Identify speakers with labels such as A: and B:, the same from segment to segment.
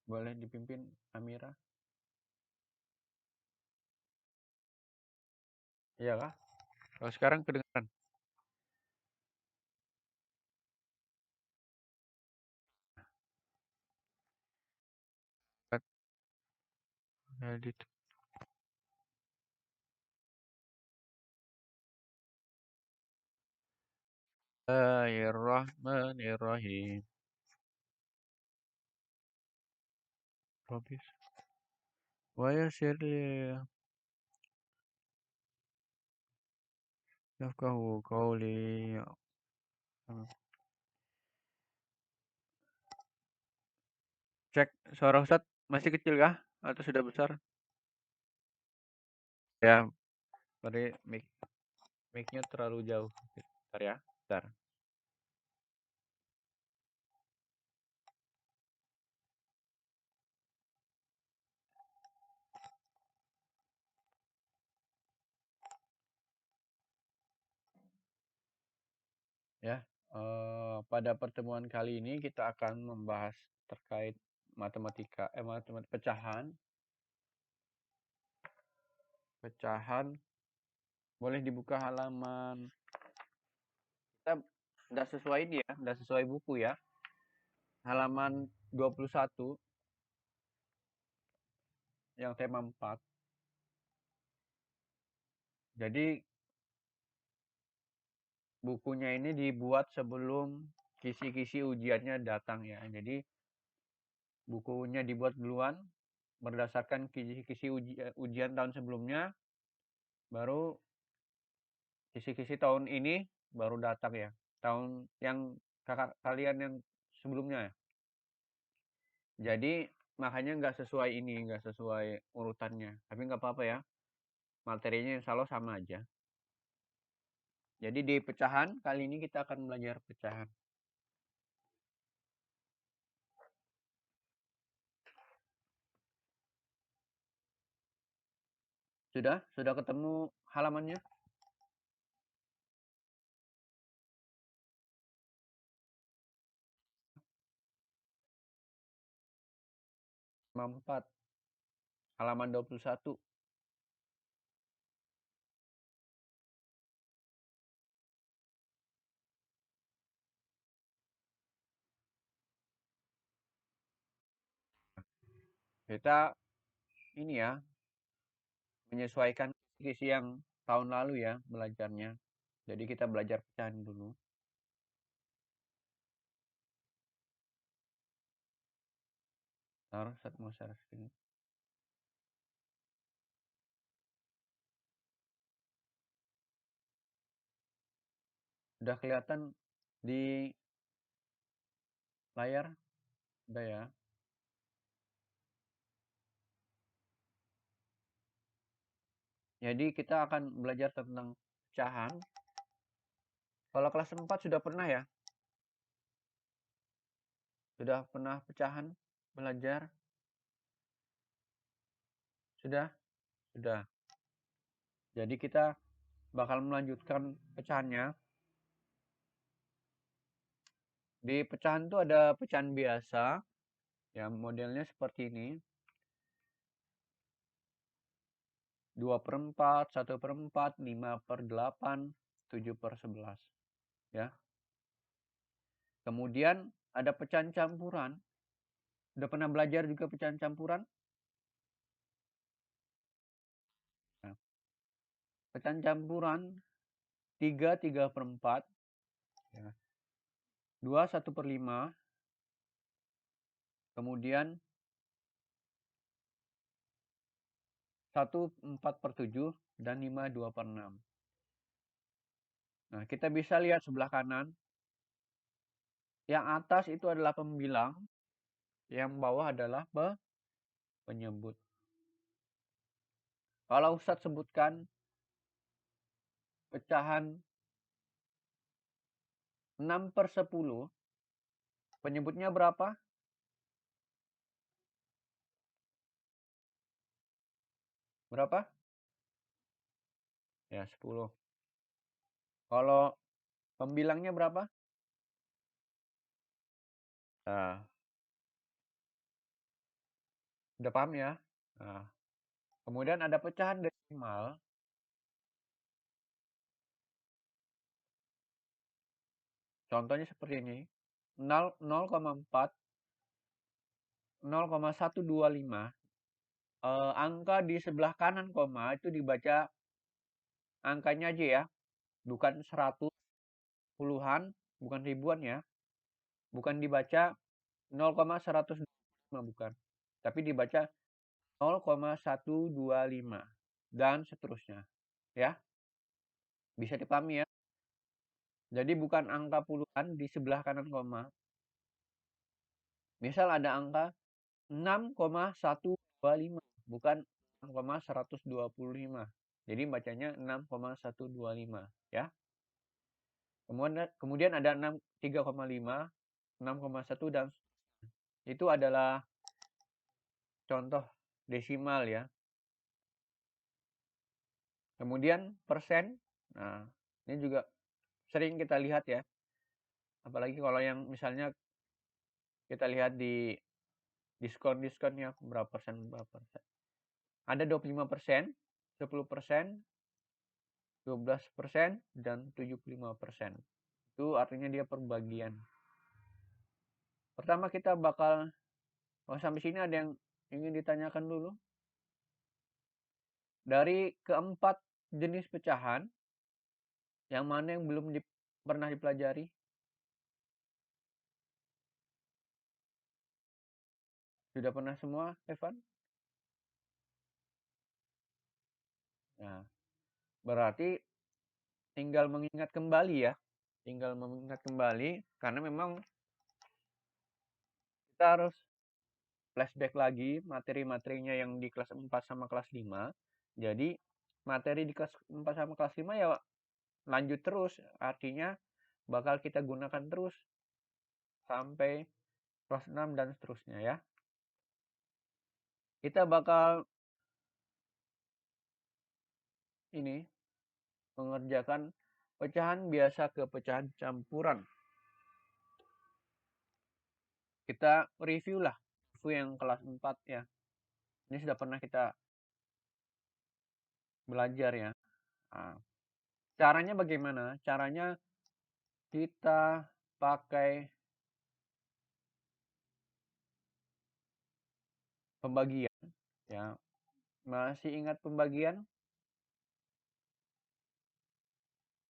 A: Boleh dipimpin Amira? Iya kah? Kalau sekarang kedengaran. Edit. Bismillahirrahmanirrahim. Robis. Wa yassir li yafqahu qawli. Cek suara Ustadz masih kecil kah? Atau sudah besar? Ya, berarti mic-nya terlalu jauh. Bentar ya, bentar. Ya, pada pertemuan kali ini kita akan membahas terkait matematika pecahan. Pecahan boleh dibuka halaman. Kita udah sesuai ini ya, udah sesuai buku ya. Halaman 21 yang tema 4. Jadi bukunya ini dibuat sebelum kisi-kisi ujiannya datang ya. Jadi bukunya dibuat duluan berdasarkan kisi-kisi ujian tahun sebelumnya, baru kisi-kisi tahun ini baru datang ya. Tahun yang kakak kalian yang sebelumnya ya. Jadi makanya nggak sesuai ini, nggak sesuai urutannya. Tapi nggak apa-apa ya. Materinya insya Allah sama aja. Jadi di pecahan kali ini kita akan belajar pecahan. Sudah ketemu halamannya? 4, halaman 21. Kita ini ya, menyesuaikan kisi yang tahun lalu ya belajarnya. Jadi kita belajar pecahan dulu. Taruh mau share screen. Udah kelihatan di layar? Udah ya. Jadi kita akan belajar tentang pecahan. Kalau kelas 4 sudah pernah ya? Sudah pernah pecahan belajar? Sudah? Sudah. Jadi kita bakal melanjutkan pecahannya. Di pecahan itu ada pecahan biasa. Ya, modelnya seperti ini. 2/4, 1/4, 5/8, 7/11. Ya. Kemudian ada pecahan campuran. Udah pernah belajar juga pecahan campuran? Nah, pecahan campuran 3/4, ya. 2 1/5, kemudian 1 4/7, dan 5 2/6. Nah, kita bisa lihat sebelah kanan. Yang atas itu adalah pembilang, yang bawah adalah penyebut. Kalau Ustadz sebutkan pecahan 6/10, penyebutnya berapa? Berapa? Ya, 10. Kalau pembilangnya berapa? Nah, Udah paham ya? Nah, kemudian ada pecahan desimal. Contohnya seperti ini. 0,4, 0,125. Angka di sebelah kanan koma itu dibaca angkanya aja ya. Bukan 100 puluhan, bukan ribuan ya. Bukan dibaca 0,125, bukan. Tapi dibaca 0,125 dan seterusnya. Ya, bisa dipahami ya. Jadi bukan angka puluhan di sebelah kanan koma. Misal ada angka 6,125, bukan 6,125. Jadi bacanya 6,125 ya. Kemudian ada 3,5, 6,1 dan itu adalah contoh desimal ya. Kemudian persen. Nah, ini juga sering kita lihat ya. Apalagi kalau yang misalnya kita lihat di diskonnya berapa persen. Ada 25%, 10%, 12%, dan 75%. Itu artinya dia perbagian. Pertama kita bakal, sampai sini ada yang ingin ditanyakan dulu? Dari keempat jenis pecahan, yang mana yang belum pernah dipelajari? Sudah pernah semua, Evan? Nah, berarti tinggal mengingat kembali ya. Tinggal mengingat kembali, karena memang kita harus flashback lagi materi-materinya yang di kelas 4 sama kelas 5. Jadi, materi di kelas 4 sama kelas 5 ya lanjut terus. Artinya, bakal kita gunakan terus sampai kelas 6 dan seterusnya ya. Kita bakal ini mengerjakan pecahan biasa ke pecahan campuran. Kita review yang kelas 4 ya. Ini sudah pernah kita belajar ya. Nah, caranya bagaimana? Caranya kita pakai pembagian ya. Masih ingat pembagian?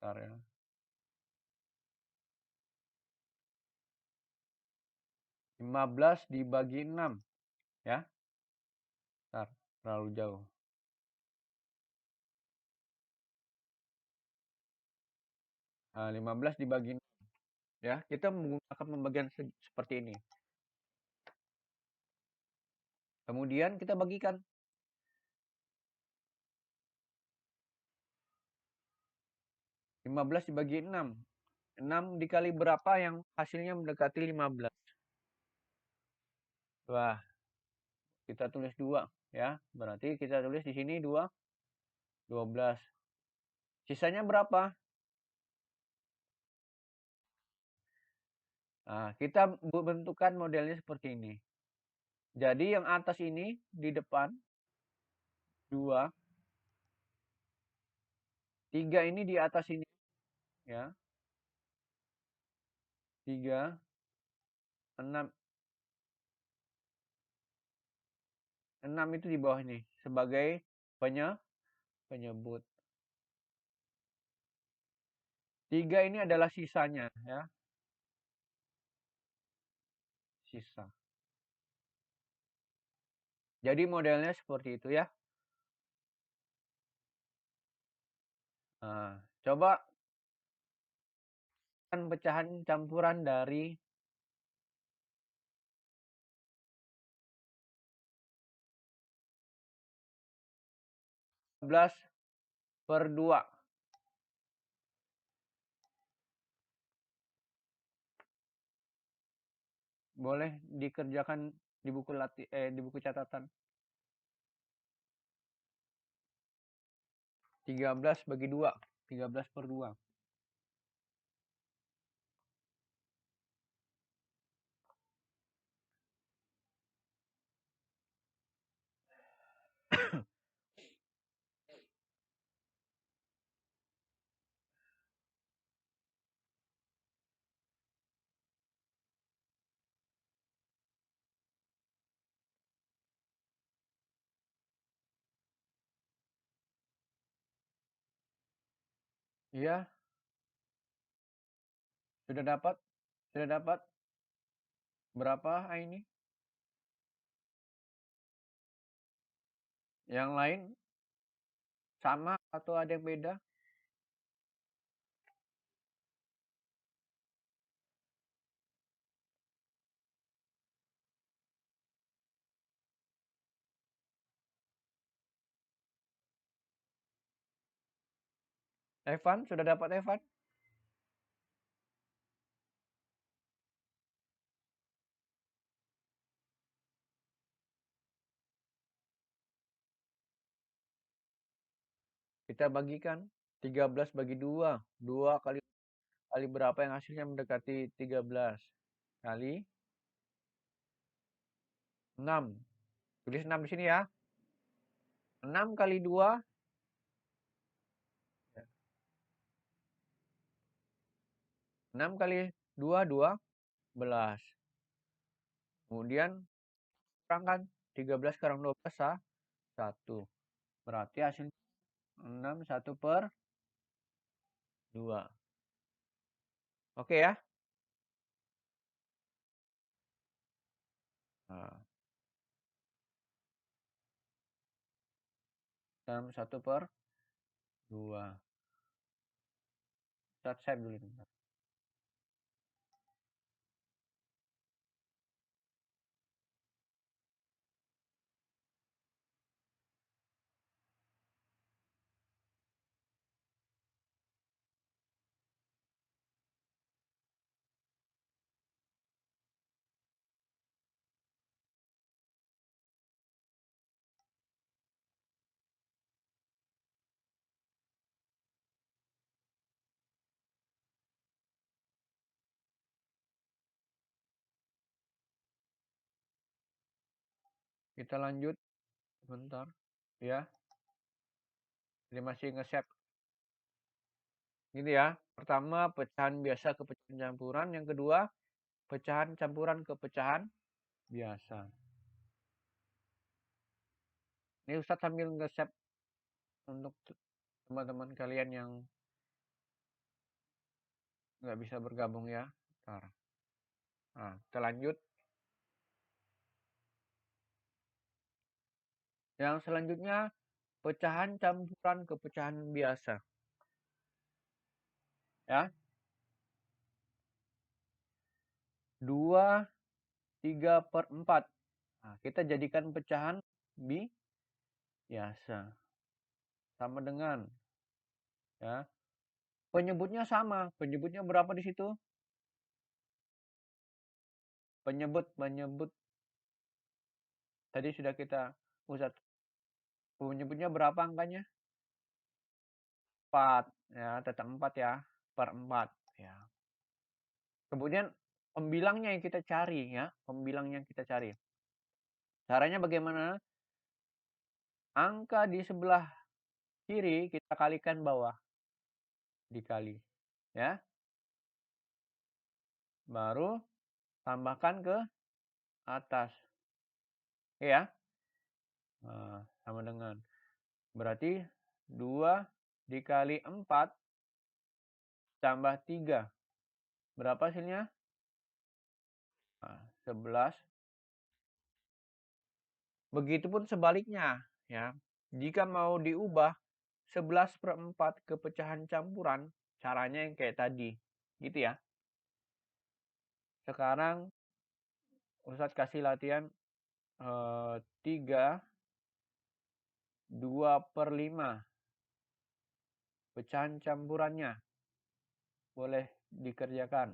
A: Bentar ya. 15 dibagi 6 ya. Bentar, terlalu jauh. 15 dibagi 6 ya. Kita menggunakan pembagian seperti ini. Kemudian kita bagikan. 15 dibagi 6. 6 dikali berapa yang hasilnya mendekati 15? Wah, kita tulis 2 ya. Berarti kita tulis di sini 2, 12. Sisanya berapa? Nah, kita bentukkan modelnya seperti ini. Jadi yang atas ini di depan 2, 3 ini di atas ini ya. 3, 6 itu di bawah ini sebagai penyebut. 3 ini adalah sisanya ya. Sisa. Jadi modelnya seperti itu ya. Nah, coba pecahan campuran dari 12 per 2. Boleh dikerjakan di buku catatan. 13 bagi 2. 13 per 2. Iya, sudah dapat? Sudah dapat? Berapa ini? Yang lain sama atau ada yang beda? Evan, sudah dapat Evan? Kita bagikan 13 bagi 2. 2 kali berapa yang hasilnya mendekati 13? Kali 6. Tulis 6 di sini ya. 6 kali 2. 6 kali 2, 12. Kemudian kurangkan 13 kurang 12, 1. Berarti hasilnya 6, 1 per 2. Oke ya? Nah, 6, 1 per 2. Start save dulu. Kita lanjut sebentar ya. Ini masih nge-save. Gini ya. Pertama, pecahan biasa ke pecahan campuran. Yang kedua, pecahan campuran ke pecahan biasa. Ini Ustadz sambil nge-save untuk teman-teman kalian yang nggak bisa bergabung ya. Ntar. Nah, kita lanjut. Yang selanjutnya, pecahan campuran ke pecahan biasa. Ya. 2, 3 per 4. Nah, kita jadikan pecahan biasa. Sama dengan. Ya. Penyebutnya sama. Penyebutnya berapa di situ? Penyebut. Tadi sudah kita Ustadz. Penyebutnya berapa angkanya? 4. Ya, tetap 4 ya. Per 4. Ya. Kemudian pembilangnya yang kita cari ya. Pembilangnya yang kita cari. Caranya bagaimana? Angka di sebelah kiri kita kalikan bawah. Dikali. Ya. Baru tambahkan ke atas. Oke ya. Nah, sama dengan. Berarti 2 dikali 4 tambah 3. Berapa hasilnya? Nah, 11. Begitupun sebaliknya. Ya. Jika mau diubah 11 per 4 ke pecahan campuran, caranya yang kayak tadi. Gitu ya. Sekarang Ustadz kasih latihan 3, 2 per 5. Pecahan campurannya. Boleh dikerjakan.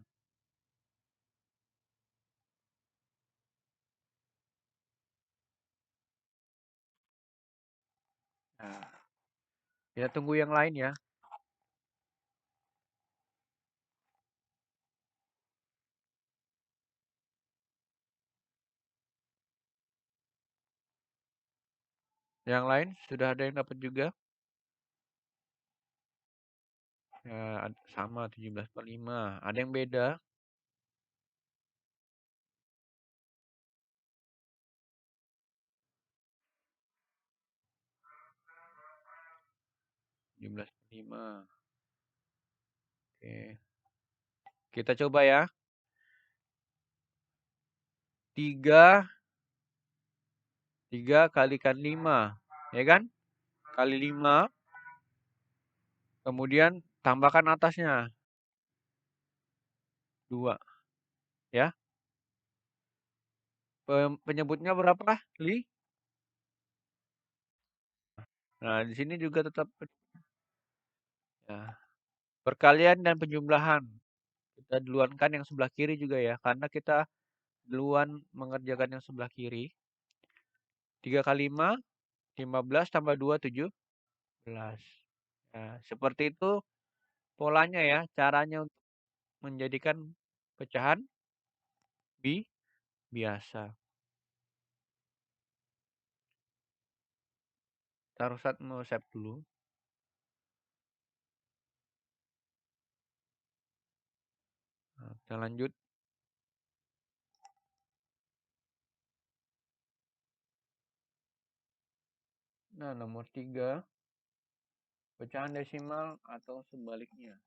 A: Nah, kita tunggu yang lain ya. Yang lain sudah ada yang dapat juga. Ya, sama 17 per 5. Ada yang beda. 17 per 5. Oke. Kita coba ya. 3 kalikan 5. Ya kan? Kali 5. Kemudian tambahkan atasnya. 2. Ya. Penyebutnya berapa, Li? Nah, di sini juga tetap ya. Perkalian dan penjumlahan. Kita duluankan yang sebelah kiri juga ya. Karena kita duluan mengerjakan yang sebelah kiri. 3 kali 5, 15 tambah 2, 17. Nah, seperti itu polanya ya. Caranya untuk menjadikan pecahan biasa. Taruh mau save dulu. Nah, kita lanjut. Nah, nomor 3. Pecahan desimal atau sebaliknya.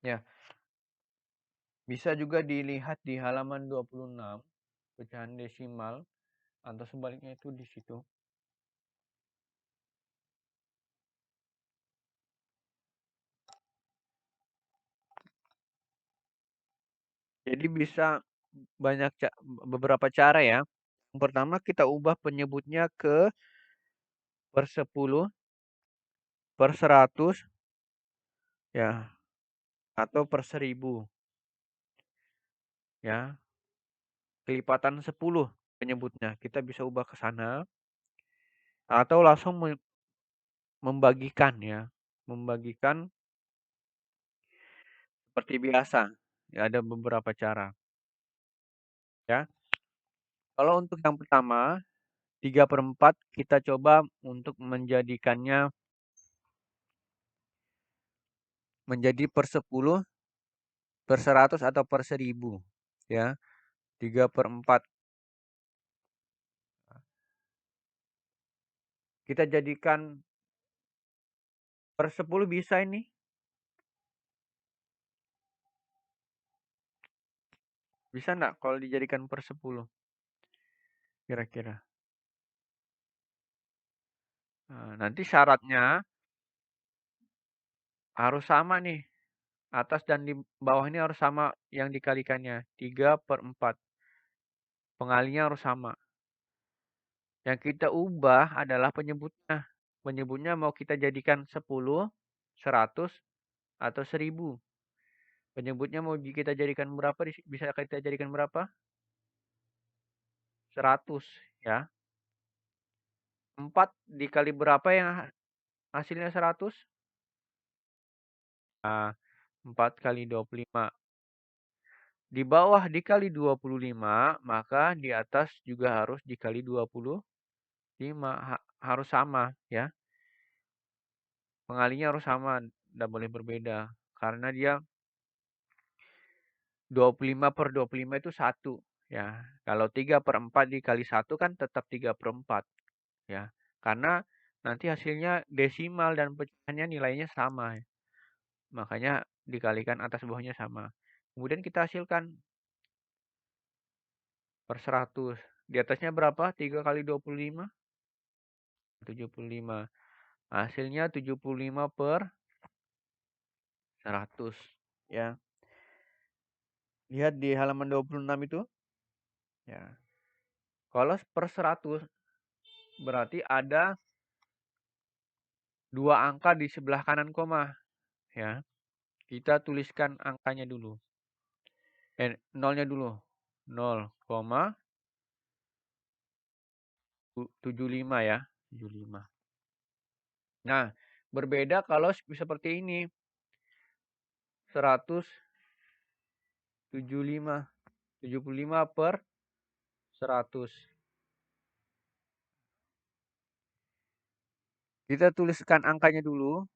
A: Ya, bisa juga dilihat di halaman 26, pecahan desimal atau sebaliknya itu di situ. Jadi bisa beberapa cara ya. Yang pertama kita ubah penyebutnya ke per 10, per 100 ya, atau per 1000 ya. Kelipatan 10 penyebutnya. Kita bisa ubah ke sana atau langsung membagikan ya. Membagikan seperti biasa. Ya, ada beberapa cara ya. Kalau untuk yang pertama 3/4 kita coba untuk menjadikannya menjadi per 10, per 100 atau per 1000 ya. 3/4 kita jadikan per 10 bisa ini. Bisa enggak kalau dijadikan per 10 kira-kira? Nah, nanti syaratnya harus sama nih. Atas dan di bawah ini harus sama yang dikalikannya. 3/4. Pengalinya harus sama. Yang kita ubah adalah penyebutnya. Penyebutnya mau kita jadikan 10, 100, atau 1000. Penyebutnya mau kita jadikan berapa? Bisa kita jadikan berapa? 100 ya. 4 dikali berapa yang hasilnya 100? Nah, 4 kali 25. Di bawah dikali 25, maka di atas juga harus dikali 25. Harus sama ya. Pengalinya harus sama, tidak boleh berbeda. Karena dia 25/25 itu 1 ya. Kalau 3/4 dikali 1 kan tetap 3/4 ya. Karena nanti hasilnya desimal dan pecahannya nilainya sama. Makanya dikalikan atas bawahnya sama. Kemudian kita hasilkan per 100. Di atasnya berapa? 3 kali 25? 75. Hasilnya 75 per 100 ya. Lihat di halaman 26 itu. Ya. Kalau per 100 berarti ada 2 angka di sebelah kanan koma ya. Kita tuliskan angkanya dulu. Nolnya dulu. 0,75 ya. 75. Nah, berbeda kalau seperti ini. 175. 75 per 100. Kita tuliskan angkanya dulu.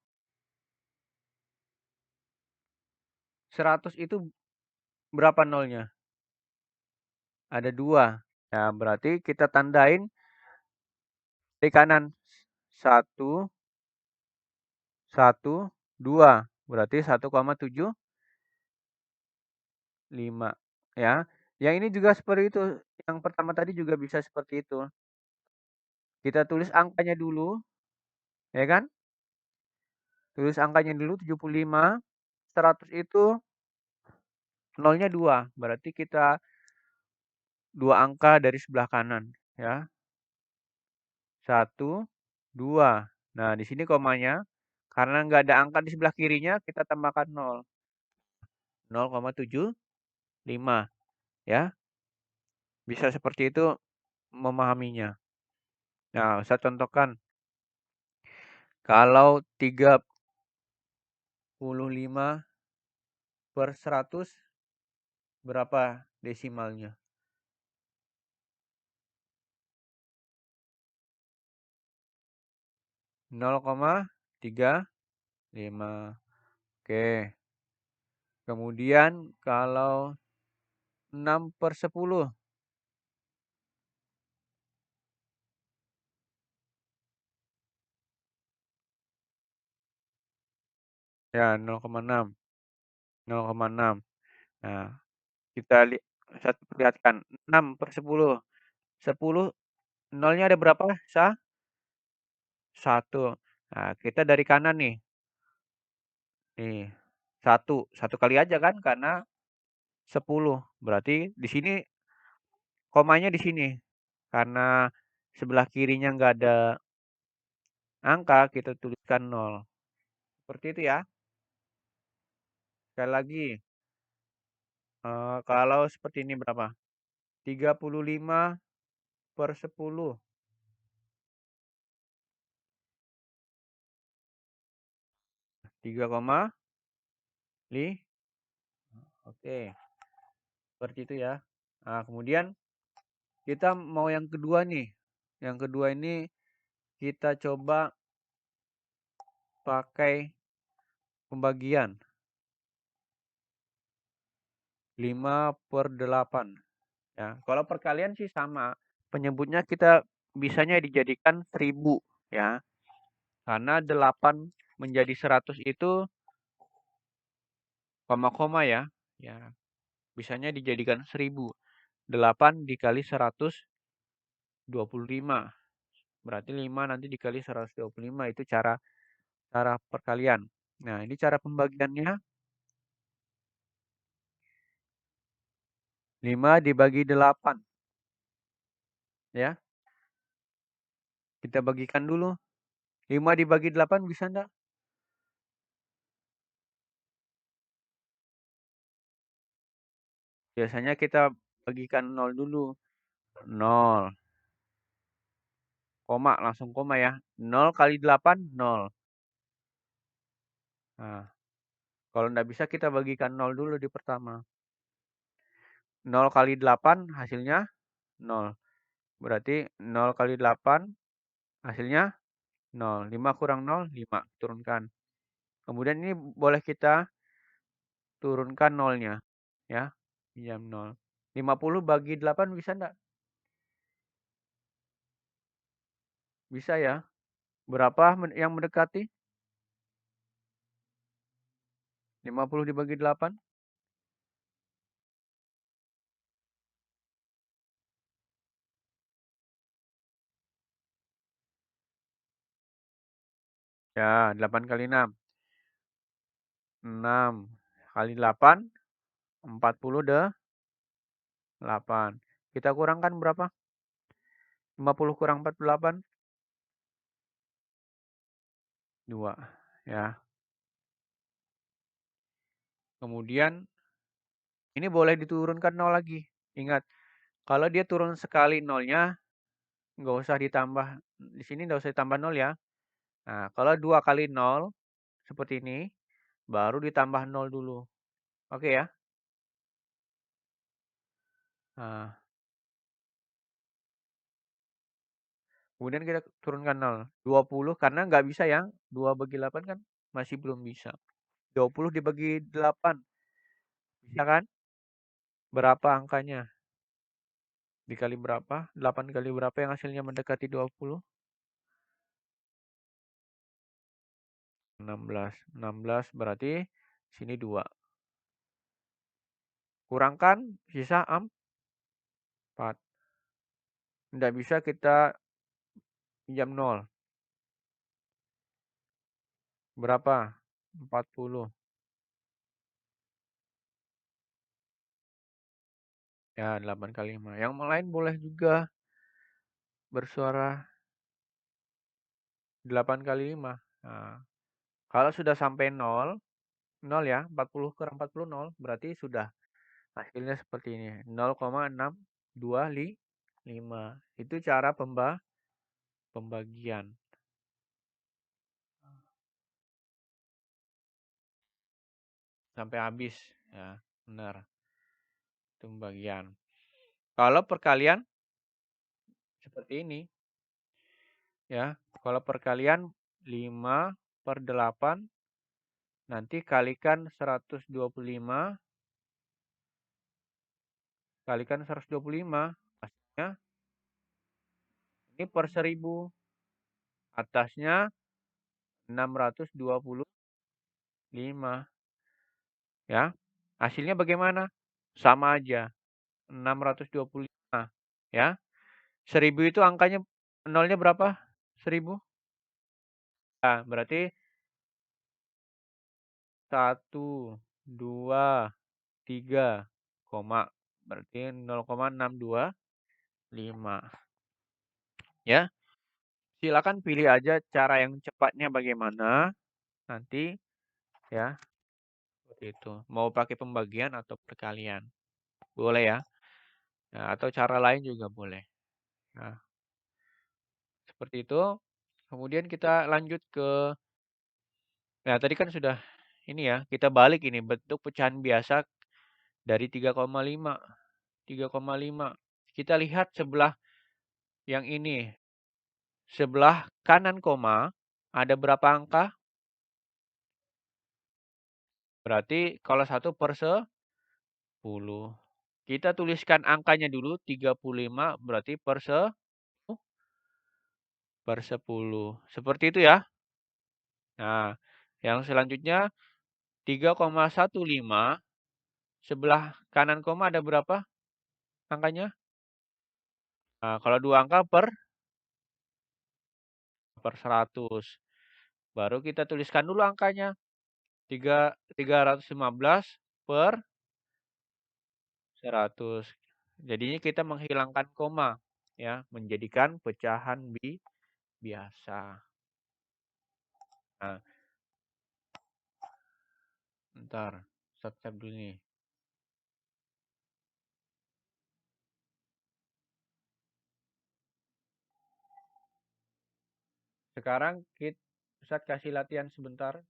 A: 100 itu berapa nolnya? Ada 2. Ya, berarti kita tandain di kanan. 1, 1, 2. Berarti 1,75. Ya. Yang ini juga seperti itu. Yang pertama tadi juga bisa seperti itu. Kita tulis angkanya dulu, ya kan? Tulis angkanya dulu 75. 100 itu nolnya 2. Berarti kita 2 angka dari sebelah kanan, ya. 1, 2. Nah, di sini komanya. Karena nggak ada angka di sebelah kirinya, kita tambahkan 0. 0,75. Ya, bisa seperti itu memahaminya. Nah, saya contohkan. Kalau 35 per 100, berapa desimalnya? 0,35. Oke. Kemudian kalau 6 per 10. Ya, 0,6. 0,6. Nah, kita saya perlihatkan. 6 per 10. 10, nolnya ada berapa? 1. Nah, kita dari kanan nih. Nih, 1. 1 kali aja kan, karena 10. Berarti di sini komanya di sini. Karena sebelah kirinya nggak ada angka, kita tuliskan 0. Seperti itu ya. Sekali lagi, kalau seperti ini berapa? 35 per 10. 3,5. Oke, seperti itu ya. Nah, kemudian kita mau yang kedua nih. Yang kedua ini kita coba pakai pembagian. 5 per 8. Ya, kalau perkalian sih sama. Penyebutnya kita bisanya dijadikan 1000 ya. Karena 8 menjadi 100 itu koma-koma ya. Ya, bisanya dijadikan 1000. 8 dikali 125. Berarti 5 nanti dikali 125 itu cara cara perkalian. Nah, ini cara pembagiannya. 5 dibagi 8. Ya, kita bagikan dulu. 5 dibagi 8 bisa enggak? Biasanya kita bagikan 0 dulu. 0. Koma, langsung koma ya. 0 kali 8, 0. Nah, kalau enggak bisa kita bagikan 0 dulu di pertama. 0 kali 8 hasilnya 0. Berarti 0 kali 8 hasilnya 0. 5 kurang 0, 5. Turunkan. Kemudian ini boleh kita turunkan nolnya. Ya, pinjam 0. 50 bagi 8 bisa enggak? Bisa ya. Berapa yang mendekati? 50 dibagi 8? Ya, 8 kali 6. 6 kali 8, 40 8. Kita kurangkan berapa? 50 kurang 48? 2. Ya. Kemudian ini boleh diturunkan 0 lagi. Ingat, kalau dia turun sekali nolnya, nggak usah ditambah. Di sini nggak usah ditambah 0 ya. Nah, kalau 2 kali 0, seperti ini, baru ditambah 0 dulu. Oke ya. Nah, kemudian kita turunkan 0. 20 karena nggak bisa yang 2 bagi 8 kan masih belum bisa. 20 dibagi 8. Bisa kan? Berapa angkanya? Dikali berapa? 8 kali berapa yang hasilnya mendekati 20? 16. 16 berarti sini 2. Kurangkan sisa 4. Tidak bisa kita pinjam 0. Berapa? 40. Ya, 8 kali 5. Yang lain boleh juga bersuara 8 kali 5. Nah, kalau sudah sampai 0, 0 ya, 40 kurang 40 0, berarti sudah hasilnya seperti ini. 0,625. Itu cara pembagian. Sampai habis. Ya, benar. Itu pembagian. Kalau perkalian seperti ini. Ya, kalau perkalian 5/8 nanti kalikan 125 kalikan 125 hasilnya ini per 1000, atasnya 625 ya. Hasilnya bagaimana? Sama aja 625 ya. 1000 itu angkanya nolnya berapa? 1000. Nah, berarti 1 2 3 koma, berarti 0,625 ya. Silakan pilih aja cara yang cepatnya bagaimana nanti ya, seperti itu. Mau pakai pembagian atau perkalian. Boleh ya. Nah, atau cara lain juga boleh. Nah, seperti itu. Kemudian kita lanjut ke, nah tadi kan sudah ini ya, kita balik ini bentuk pecahan biasa dari 3,5. 3,5. Kita lihat sebelah yang ini. Sebelah kanan koma ada berapa angka? Berarti kalau 1/10. Kita tuliskan angkanya dulu 35 berarti per 10. Seperti itu ya. Nah, yang selanjutnya 3,15 sebelah kanan koma ada berapa angkanya? Nah, kalau dua angka per 100. Baru kita tuliskan dulu angkanya. 315 per 100. Jadinya kita menghilangkan koma ya, menjadikan pecahan biasa. Nah, ntar step dulu nih. Sekarang kita Ustadz kasih latihan sebentar.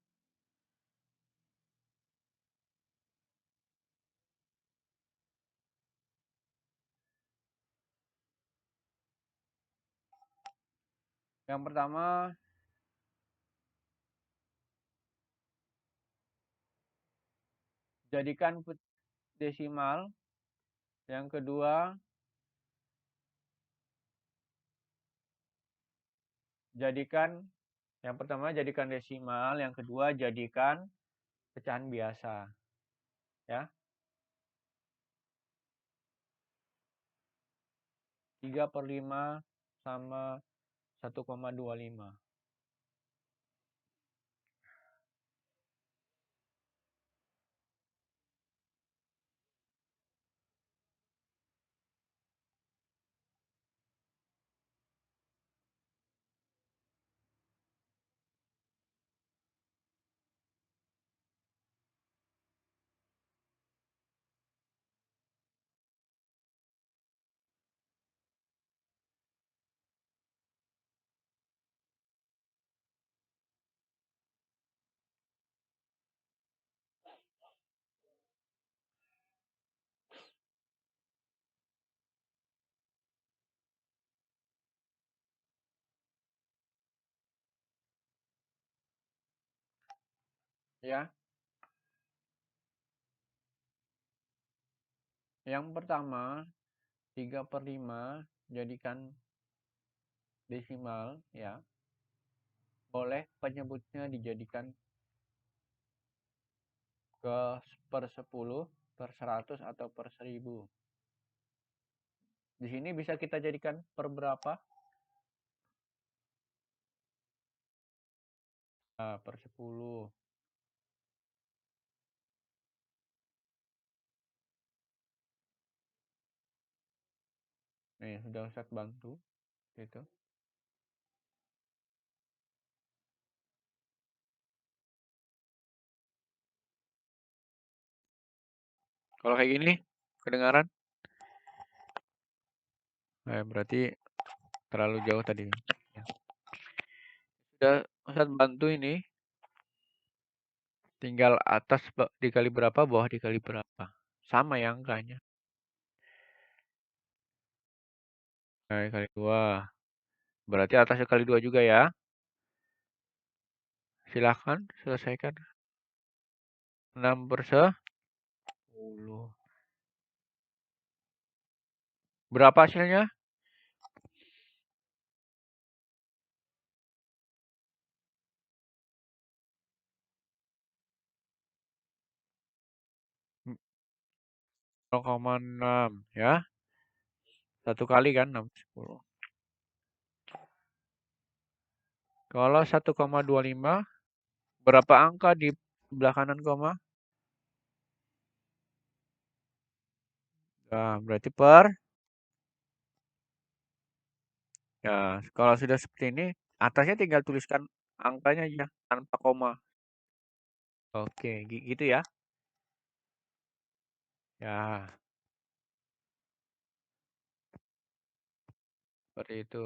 A: Yang pertama, jadikan desimal. Yang kedua, yang pertama jadikan desimal, yang kedua jadikan pecahan biasa. Ya. 3/5 sama 1,25. Ya. Yang pertama, 3/5 jadikan desimal ya. Boleh penyebutnya dijadikan ke per 10, per 100 atau per 1000. Di sini bisa kita jadikan per berapa? Nah, per 10. Nih, sudah Ustaz bantu gitu. Kalau kayak gini kedengaran? Berarti terlalu jauh tadi. Ya. Sudah Ustaz bantu ini. Tinggal atas dikali berapa, bawah dikali berapa. Sama ya angkanya. Nah, kali 2. Berarti atasnya kali 2 juga ya. Silahkan selesaikan. 6/10. Berapa hasilnya? Hmm, 0,6 ya. Satu kali kan 6/10. Kalau 1,25, berapa angka di sebelah kanan koma? Nah, berarti per. Ya, kalau sudah seperti ini, atasnya tinggal tuliskan angkanya aja tanpa koma. Oke, gitu ya. Ya, seperti itu.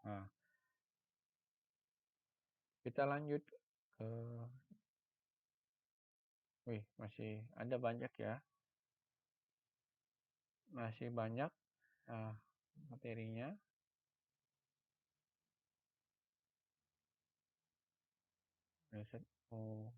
A: Nah, kita lanjut ke, wih, masih ada banyak ya. Masih banyak uh, materinya. Oh,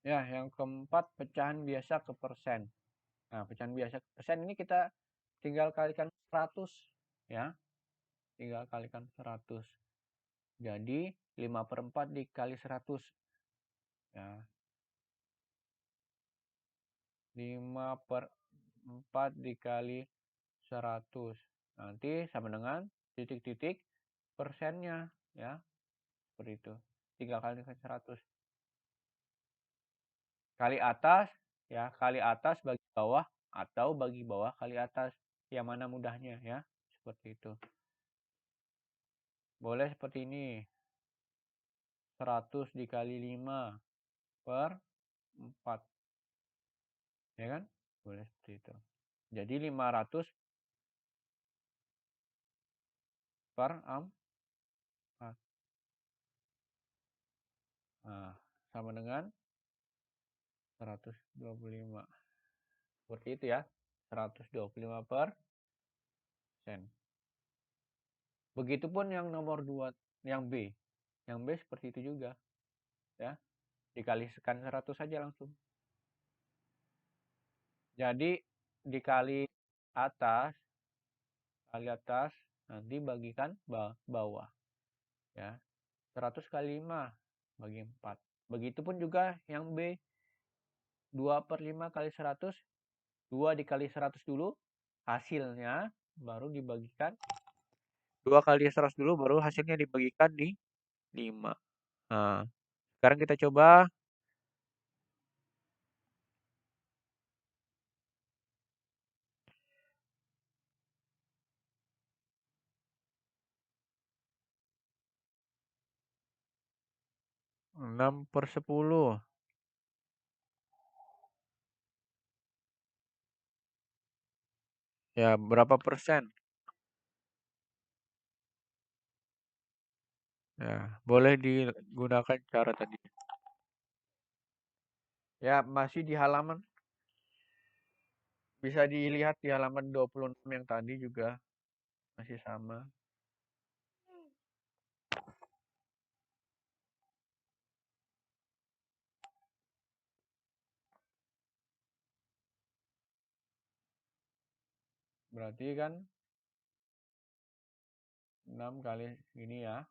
A: ya, yang keempat pecahan biasa ke persen. Nah, pecahan biasa ke persen ini kita tinggal kalikan 100 ya. Tinggal kalikan 100. Jadi 5/4 dikali 100 ya. 5/4 dikali 100. Nanti sama dengan titik-titik persennya ya. Seperti itu. Tinggal kalikan 100. Kali atas ya, kali atas bagi bawah atau bagi bawah kali atas. Yang mana mudahnya ya. Seperti itu. Boleh seperti ini. 100 dikali 5/4. Ya kan? Boleh seperti itu. Jadi 500 per 4. Nah, sama dengan 125. Seperti itu ya. 125%. Begitupun yang nomor 2, yang B. Yang B seperti itu juga. Ya. Dikalikan 100 saja langsung. Jadi dikali atas, nanti bagikan bawah. Ya. 100 kali 5 bagi 4. Begitupun juga yang B. 2/5 kali 100. 2 dikali 100 dulu. Hasilnya baru dibagikan. 2 kali 100 dulu baru hasilnya dibagikan di 5. Nah, sekarang kita coba 6/10. Ya, berapa persen? Ya, boleh digunakan cara tadi. Ya, masih di halaman. Bisa dilihat di halaman 26 yang tadi juga masih sama. Berarti kan 6 kali gini ya.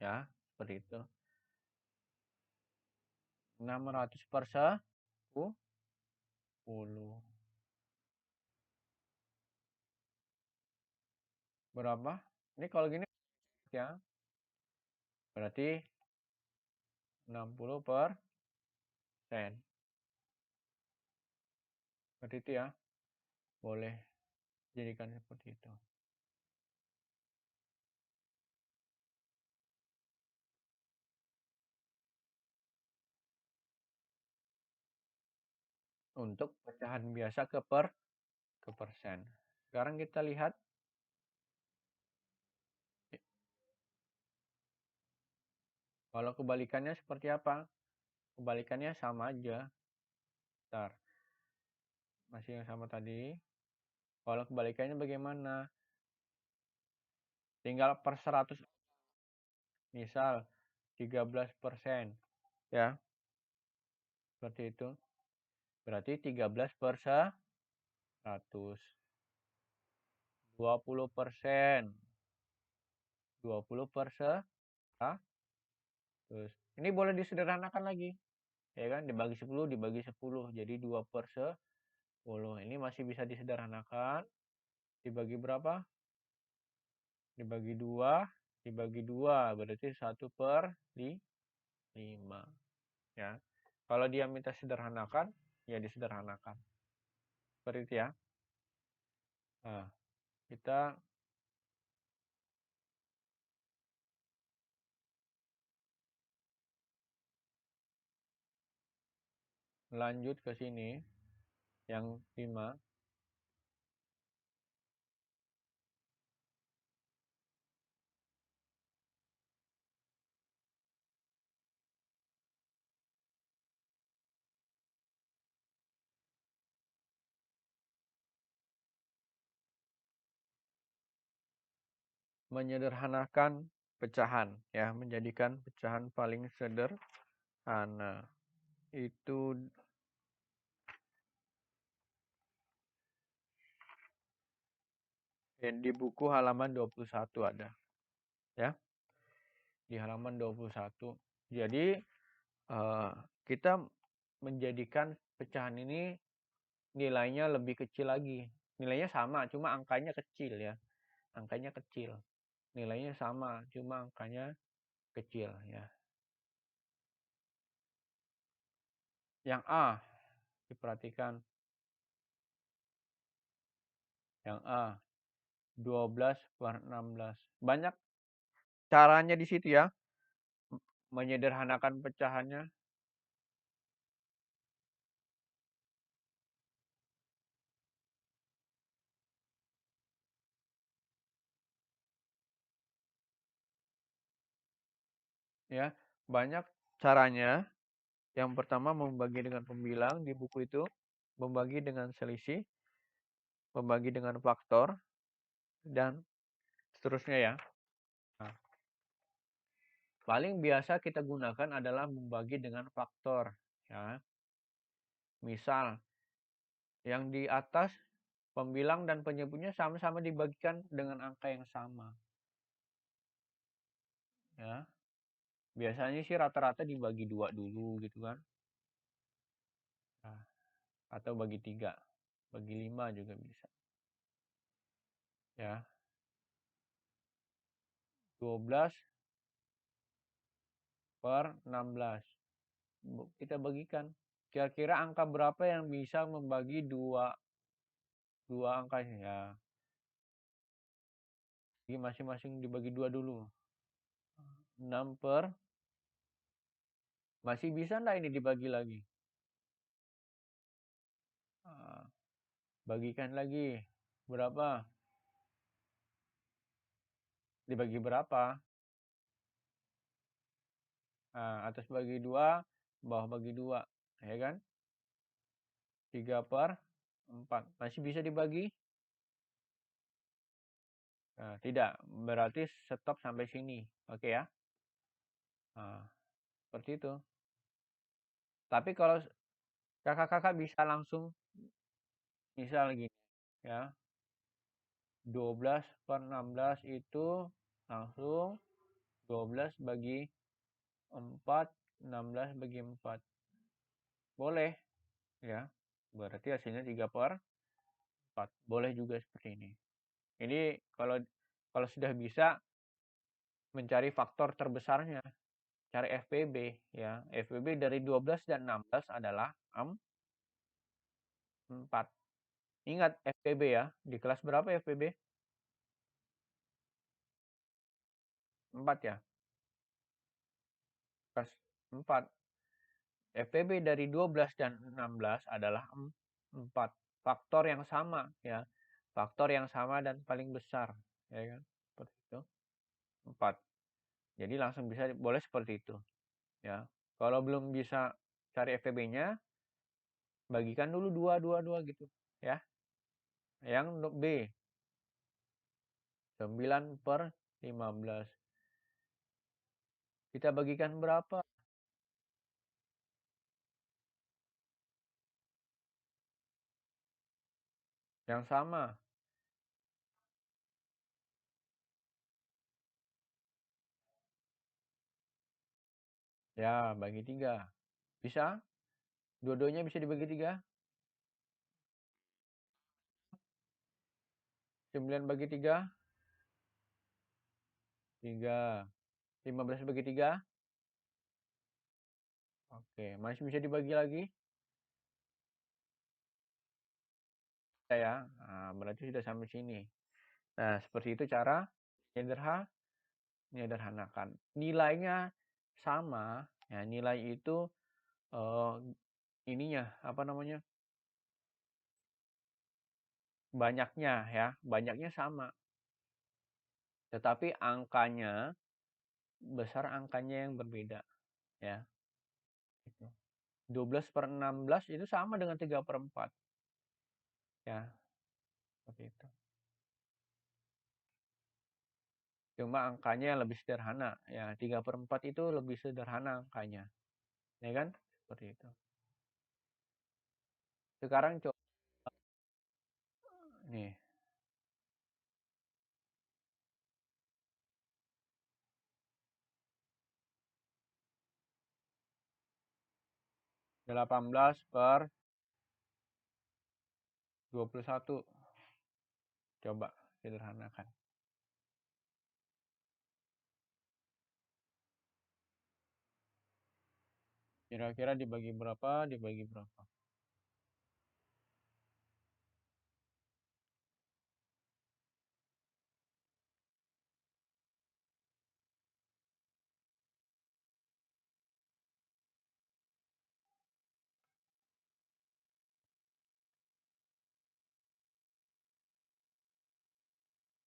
A: Ya, seperti itu. 600 per 10. Berapa? Ini kalau gini ya. Berarti 60%. Seperti itu ya. Boleh jadikan seperti itu. Untuk pecahan biasa ke persen. Sekarang kita lihat kalau kebalikannya seperti apa. Kebalikannya sama aja. Bentar. Masih yang sama tadi. Kalau kebalikannya bagaimana? Tinggal per 100. Misal 13%. Ya, seperti itu. Berarti 13 per 100. 20%. 20 per 100. Ini boleh disederhanakan lagi. Ya kan, dibagi 10 dibagi 10. Jadi 2 per 10. Ini masih bisa disederhanakan. Dibagi berapa? Dibagi 2. Dibagi 2. Berarti 1 per 5. Ya. Kalau dia minta sederhanakan, ya disederhanakan. Seperti itu ya. Nah, kita lanjut ke sini. Yang 5. Menyederhanakan pecahan. Ya, menjadikan pecahan paling sederhana. Itu di buku halaman 21 ada. Ya, di halaman 21. Jadi kita menjadikan pecahan ini nilainya lebih kecil lagi. Nilainya sama, cuma angkanya kecil ya. Angkanya kecil. Nilainya sama, cuma angkanya kecil ya. Yang A, diperhatikan. Yang A, 12 per 16. Banyak caranya di situ ya. Menyederhanakan pecahannya. Ya, banyak caranya. Yang pertama membagi dengan pembilang di buku itu, membagi dengan selisih, membagi dengan faktor, dan seterusnya ya. Nah, paling biasa kita gunakan adalah membagi dengan faktor. Ya. Misal, yang di atas pembilang dan penyebutnya sama-sama dibagikan dengan angka yang sama. Ya. Biasanya sih rata-rata dibagi 2 dulu gitu kan. Nah, atau bagi 3, bagi 5 juga bisa. Ya. 12 per 16. Kita bagikan. Kira-kira angka berapa yang bisa membagi dua angkanya ya. Jadi masing-masing dibagi 2 dulu. 6 per. Masih bisa enggak ini dibagi lagi? Bagikan lagi. Berapa? dibagi berapa? Nah, atas bagi 2, bawah bagi 2, ya kan? 3/4. Masih bisa dibagi? Nah, tidak, berarti stop sampai sini. Oke ya? Nah, seperti itu. Tapi kalau kakak-kakak bisa langsung, misal gini ya, 12/16 itu langsung 12 bagi 4, 16 bagi 4. Boleh ya. Berarti hasilnya 3/4. Boleh juga seperti ini. Ini kalau kalau sudah bisa mencari faktor terbesarnya, cari FPB ya. FPB dari 12 dan 16 adalah 4. Ingat FPB ya. Di kelas berapa FPB? 4 ya. Kelas 4. FPB dari 12 dan 16 adalah 4. Faktor yang sama ya. Faktor yang sama dan paling besar, ya kan? Seperti itu. 4. Jadi langsung bisa boleh seperti itu, ya. Kalau belum bisa cari FPB-nya, bagikan dulu 2 2 2 gitu, ya. Yang B 9/15. Kita bagikan berapa? Yang sama. Ya, bagi 3. Bisa? Dua-duanya bisa dibagi 3? 9 bagi 3? 3. 15 bagi 3? Oke, masih bisa dibagi lagi? Ya. Nah, berarti sudah sampai sini. Nah, seperti itu cara menyederhanakan. Nilainya sama, ya, nilai itu eh, ininya apa namanya? Banyaknya sama. Tetapi angkanya besar angkanya yang berbeda, ya. Gitu. 12/16 itu sama dengan 3/4. Ya, seperti itu. Cuma angkanya yang lebih sederhana, ya. 3/4 itu lebih sederhana angkanya. Ya kan? Seperti itu. Sekarang coba nih, 18/21. Coba sederhanakan. Kira-kira dibagi berapa? Dibagi berapa?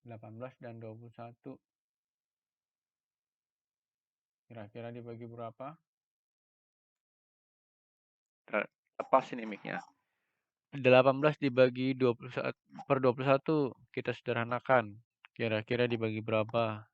A: 18 dan 21. Kira-kira dibagi berapa? Lepas ini mic-nya. 18 dibagi 21/21. Kita sederhanakan. Kira-kira dibagi berapa?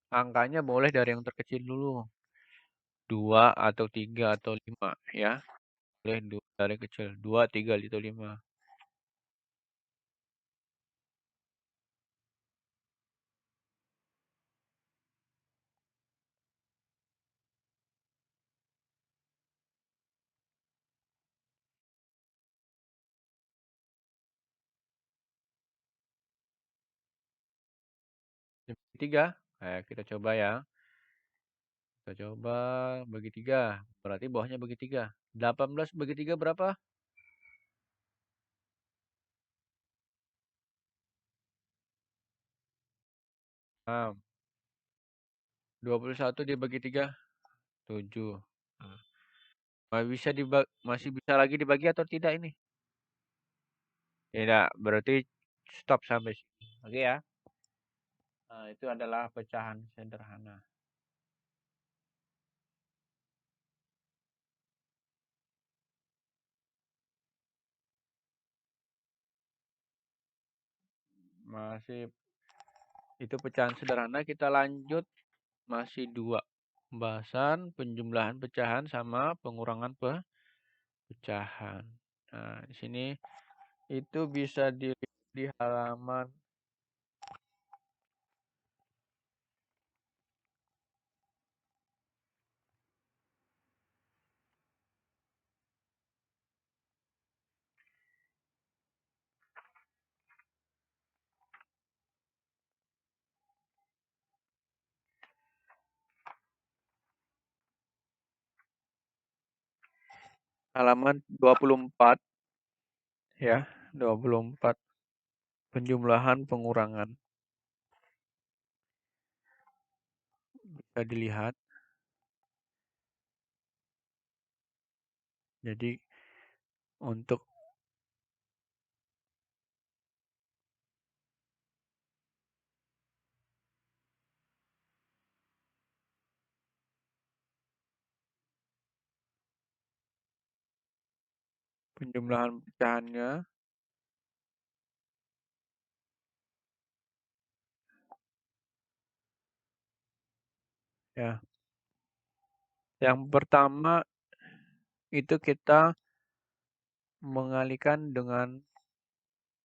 A: Angkanya boleh dari yang terkecil dulu. 2 atau 3 atau 5 ya. Boleh dari kecil. 2, 3 atau 5. Dibagi 3. Kita coba ya. Kita coba bagi 3. Berarti bawahnya bagi 3. 18 bagi 3 berapa? 21 dibagi 3, 7. Nah, masih bisa lagi dibagi atau tidak ini? Tidak, berarti stop sampai sini. Oke ya. Nah, itu adalah pecahan sederhana. Masih itu pecahan sederhana, kita lanjut. Masih 2 pembahasan penjumlahan pecahan sama pengurangan pecahan. Nah, di sini itu bisa dilihat di halaman 24 ya, 24 penjumlahan pengurangan. Bisa dilihat. Jadi untuk penjumlahan pecahannya ya. Yang pertama itu kita mengalihkan dengan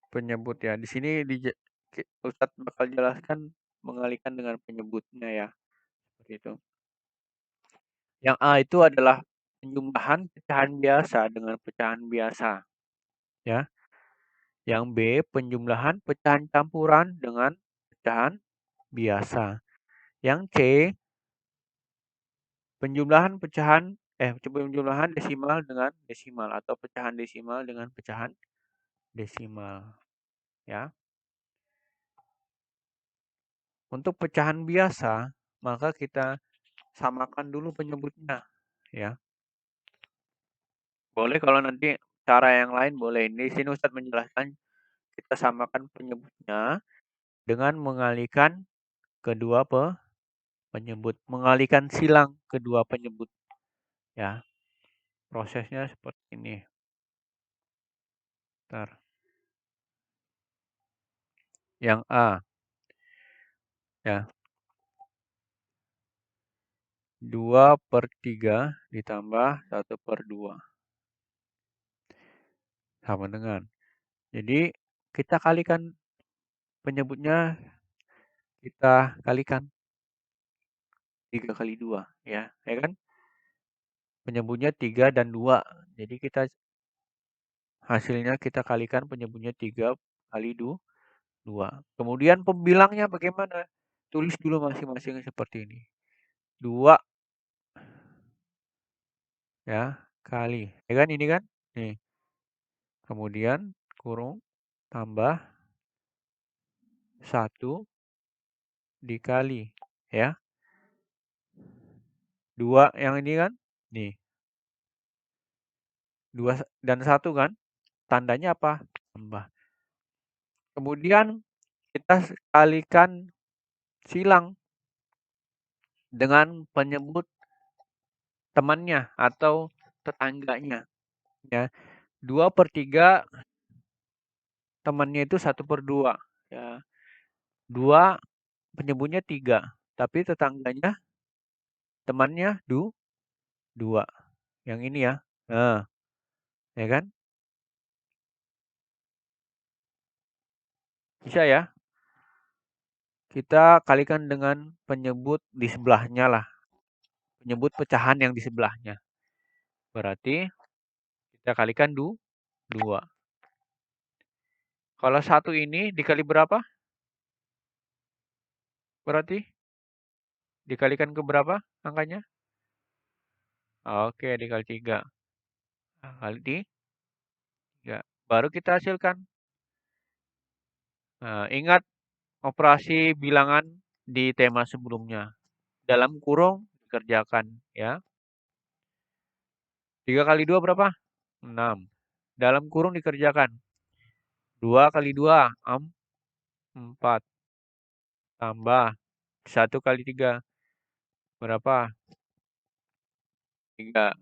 A: penyebut ya. Di sini Ustadz bakal jelaskan mengalihkan dengan penyebutnya ya. Seperti itu. Yang A itu adalah penjumlahan pecahan biasa dengan pecahan biasa. Ya. Yang B penjumlahan pecahan campuran dengan pecahan biasa. Yang C penjumlahan desimal dengan desimal atau pecahan desimal dengan pecahan desimal. Ya. Untuk pecahan biasa, maka kita samakan dulu penyebutnya. Ya. Boleh kalau nanti cara yang lain boleh. Di sini Ustadz menjelaskan kita samakan penyebutnya dengan mengalihkan kedua penyebut, mengalihkan silang kedua penyebut. Ya. Prosesnya seperti ini. Bentar. Yang A. Ya. 2/3 ditambah 1/2. Sama dengan. Jadi kita kalikan penyebutnya, kita kalikan 3 kali 2 ya kan? Penyebutnya 3 dan 2. Jadi hasilnya kita kalikan penyebutnya 3 kali 2. Kemudian pembilangnya bagaimana? Tulis dulu masing-masing seperti ini. 2 ya kali. Ya kan ini kan? Nih. Kemudian kurung tambah 1 dikali ya. 2 yang ini kan? Nih. 2 dan 1 kan? Tandanya apa? Tambah. Kemudian kita kalikan silang dengan penyebut temannya atau tetangganya. Ya. 2/3 temannya itu 1/2. Ya. 2 penyebutnya 3. Tapi tetangganya temannya 2. Yang ini ya. Nah, ya kan? Bisa ya? Kita kalikan dengan penyebut di sebelahnya lah. Penyebut pecahan yang di sebelahnya. Berarti kita kalikan 2. Kalau 1 ini dikali berapa? Berarti dikalikan ke berapa angkanya? Oke, dikali 3. Kali 3. Baru kita hasilkan. Nah, ingat operasi bilangan di tema sebelumnya. Dalam kurung dikerjakan ya. 3 kali 2 berapa? 6. Dalam kurung dikerjakan. 2 kali 2 4. Tambah 1 kali 3 berapa? 3.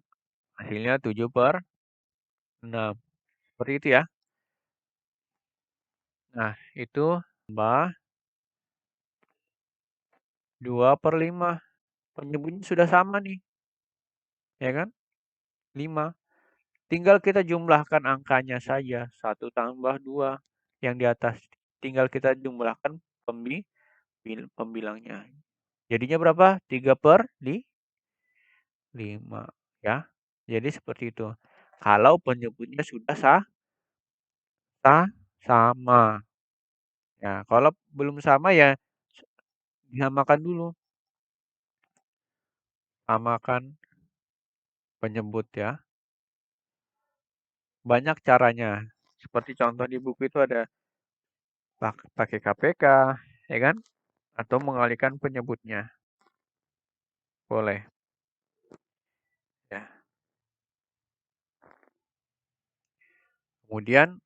A: Hasilnya 7/6. Seperti itu ya. Nah, itu tambah 2/5. Penyebutnya sudah sama nih. Ya kan? 5. Tinggal kita jumlahkan angkanya saja. 1 tambah 2 yang di atas. Tinggal kita jumlahkan pembilangnya. Jadinya berapa? 3/5 ya. Jadi seperti itu. Kalau penyebutnya sudah sama. Ya, kalau belum sama ya disamakan dulu. Samakan penyebut ya. Banyak caranya. Seperti contoh di buku itu ada pakai KPK, ya kan? Atau mengalihkan penyebutnya. Boleh. Ya. Kemudian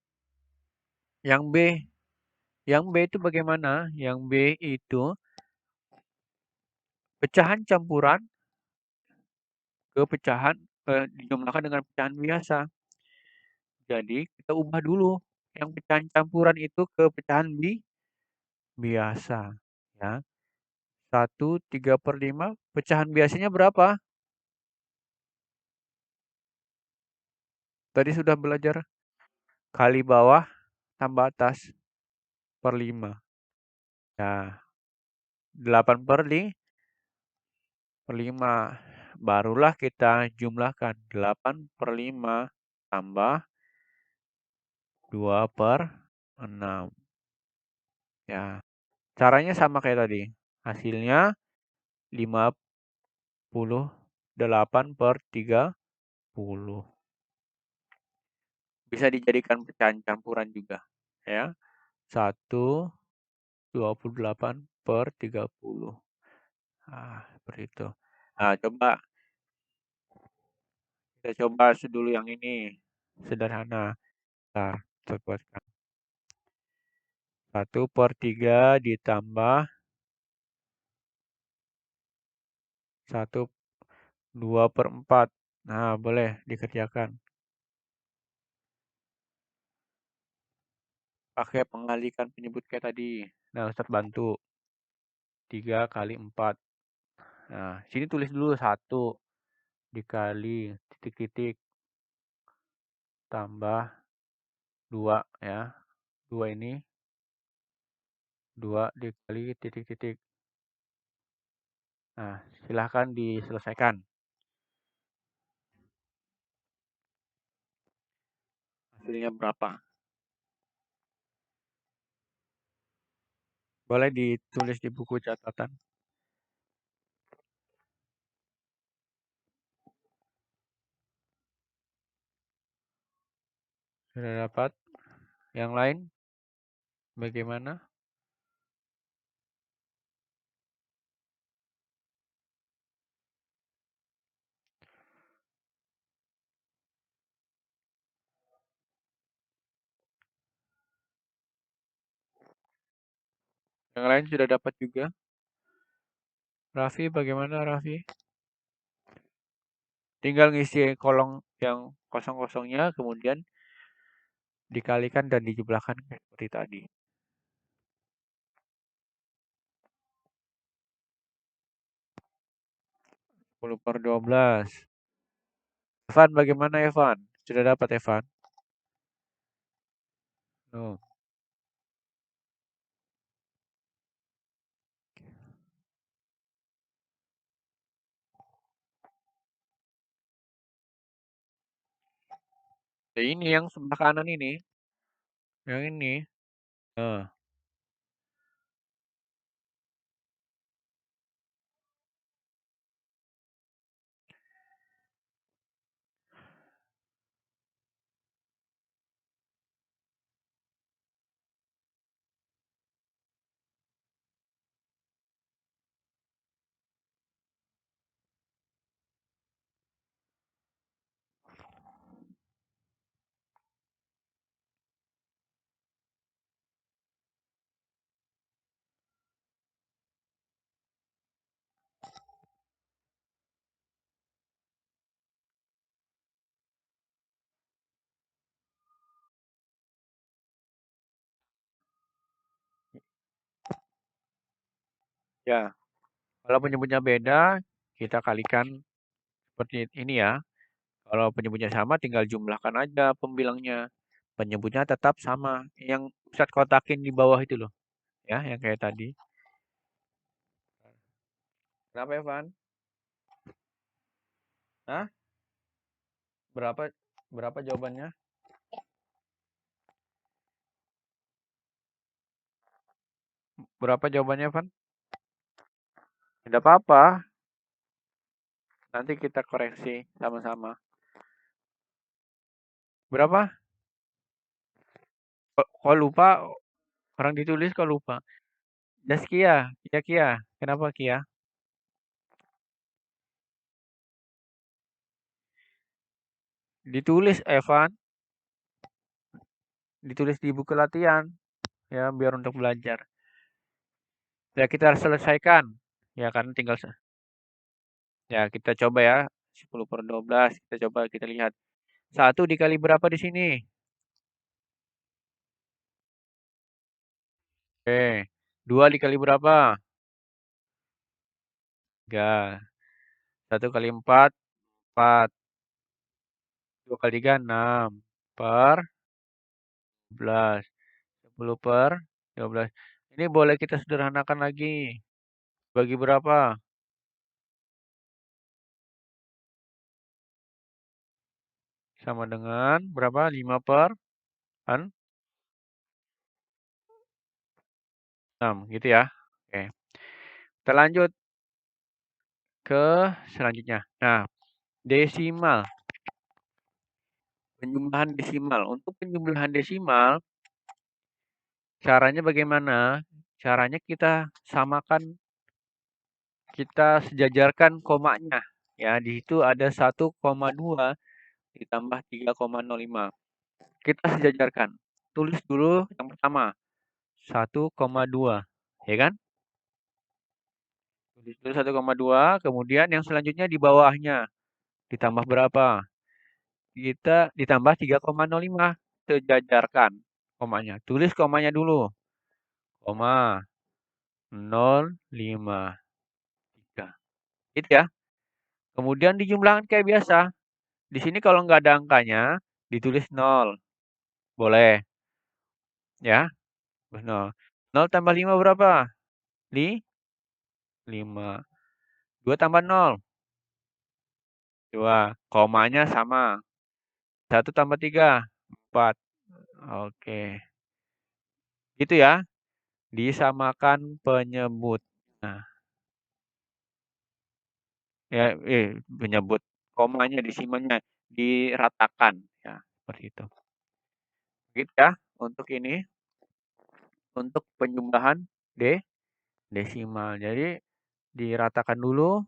A: yang B. Yang B itu bagaimana? Yang B itu pecahan campuran ke pecahan dijumlahkan dengan pecahan biasa. Jadi kita ubah dulu yang pecahan campuran itu ke pecahan biasa. Ya. 1 3/5. Pecahan biasanya berapa? Tadi sudah belajar kali bawah tambah atas per 5. Ya, 8/5. Barulah kita jumlahkan 8/5 tambah 2/6. Ya, caranya sama kayak tadi. Hasilnya 58/30. Bisa dijadikan pecahan campuran juga. Ya, 1 28/30. Seperti itu. Nah, kita coba dulu yang ini. Sederhana. Nah, kita buatkan. 1/3 ditambah 2/4. Nah, boleh dikerjakan. Pakai pengalihkan penyebut kayak tadi. Nah, Ustaz bantu. 3 kali 4. Nah, sini tulis dulu 1 dikali titik-titik tambah 2 ya. 2 ini 2 dikali titik-titik. Nah, silahkan diselesaikan. Hasilnya berapa? Boleh ditulis di buku catatan. Sudah dapat? Yang lain bagaimana? Yang lain sudah dapat juga? Raffi bagaimana Raffi? Tinggal ngisi kolom yang kosong-kosongnya, kemudian dikalikan dan dijumlahkan seperti tadi. 10/12. Evan bagaimana Evan? Sudah dapat Evan? Oh. Ini yang sebelah kanan ini. Yang ini. Nah. Ya, kalau penyebutnya beda, kita kalikan seperti ini ya. Kalau penyebutnya sama, tinggal jumlahkan aja pembilangnya. Penyebutnya tetap sama. Yang Ustadz kotakin di bawah itu loh. Ya, yang kayak tadi. Kenapa, Evan? Hah? Berapa berapa jawabannya? Berapa jawabannya, Evan? Tidak apa-apa. Nanti kita koreksi sama-sama. Berapa? Kok lupa? Orang ditulis kok lupa. Zaskia, Kia Kia. Kenapa Kia? Ditulis Evan, ditulis di buku latihan ya biar untuk belajar. Ya kita harus selesaikan. Ya kan tinggal ya kita coba ya 10/12 kita coba kita lihat. 1 dikali berapa di sini? Oke. 2 dikali berapa? 3. 1 kali 4, 4. 2 kali 3, 6. Per 12. 10/12. Ini boleh kita sederhanakan lagi. Bagi berapa? Sama dengan berapa? 5 per kan? 6 gitu ya. Oke. Kita lanjut ke selanjutnya. Nah, desimal. Penjumlahan desimal. Untuk penjumlahan desimal, caranya bagaimana? Caranya kita samakan, kita sejajarkan komanya. Ya, di situ ada 1,2 ditambah 3,05. Kita sejajarkan. Tulis dulu yang pertama. 1,2. Ya kan? Tulis dulu 1,2. Kemudian yang selanjutnya di bawahnya. Ditambah berapa? Kita ditambah 3,05. Sejajarkan komanya. Tulis komanya dulu. Koma 0,53. Gitu ya. Kemudian dijumlahkan kayak biasa. Di sini kalau nggak ada angkanya, ditulis 0. Boleh. Ya. 0. 0 tambah 5 berapa? 5. 2 tambah 0. 2. Komanya sama. 1 tambah 3. 4. Oke. Gitu ya. Disamakan penyebut. Nah, ya, penyebut. Komanya disimanya diratakan. Ya, seperti itu. Gitu ya. Untuk ini. Untuk penjumlahan desimal. Jadi diratakan dulu,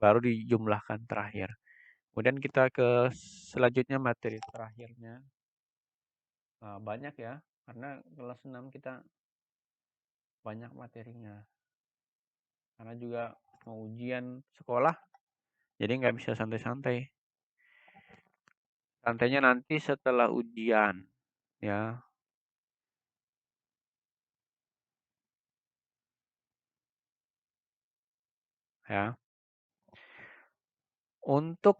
A: baru dijumlahkan terakhir. Kemudian kita ke selanjutnya materi terakhirnya. Nah, banyak ya, karena kelas 6 kita banyak materinya. Karena juga mau ujian sekolah, jadi nggak bisa santai-santai. Santainya nanti setelah ujian, ya. Ya. Untuk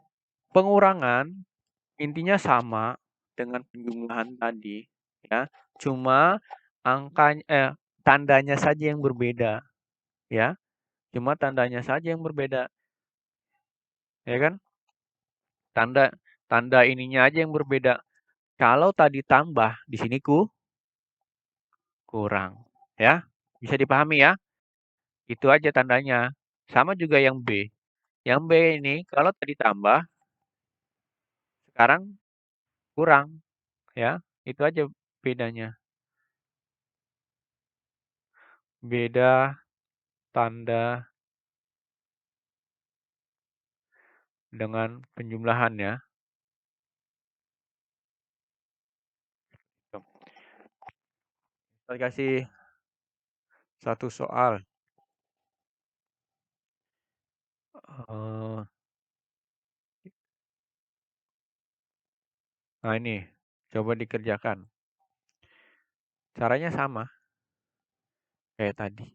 A: pengurangan intinya sama dengan penjumlahan tadi, ya. Cuma angkanya tandanya saja yang berbeda, ya. Cuma tandanya saja yang berbeda, ya kan? Tanda tanda ininya aja yang berbeda. Kalau tadi tambah, di sini kurang, ya. Bisa dipahami ya? Itu aja tandanya. Sama juga yang B. Yang B ini kalau tadi tambah, sekarang kurang, ya. Itu aja bedanya. Beda tanda dengan penjumlahan ya. Kita kasih satu soal. Nah ini, coba dikerjakan. Caranya sama kayak tadi.